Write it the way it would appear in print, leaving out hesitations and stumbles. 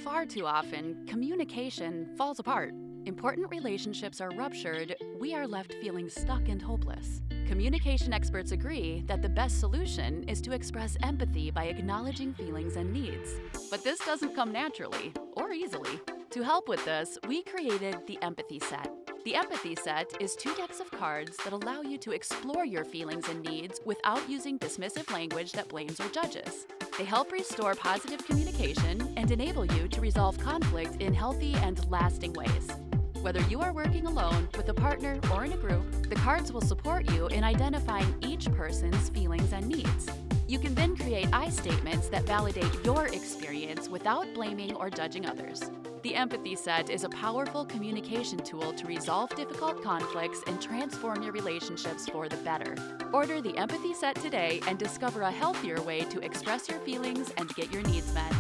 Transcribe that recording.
Far too often, communication falls apart. Important relationships are ruptured, we are left feeling stuck and hopeless. Communication experts agree that the best solution is to express empathy by acknowledging feelings and needs. But this doesn't come naturally or easily. To help with this, we created the Empathy Set. The Empathy Set is 2 decks of cards that allow you to explore your feelings and needs without using dismissive language that blames or judges. They help restore positive communication and enable you to resolve conflict in healthy and lasting ways. Whether you are working alone, with a partner, or in a group, the cards will support you in identifying each person's feelings and needs. You can then create I statements that validate your experience without blaming or judging others. The Empathy Set is a powerful communication tool to resolve difficult conflicts and transform your relationships for the better. Order the Empathy Set today and discover a healthier way to express your feelings and get your needs met.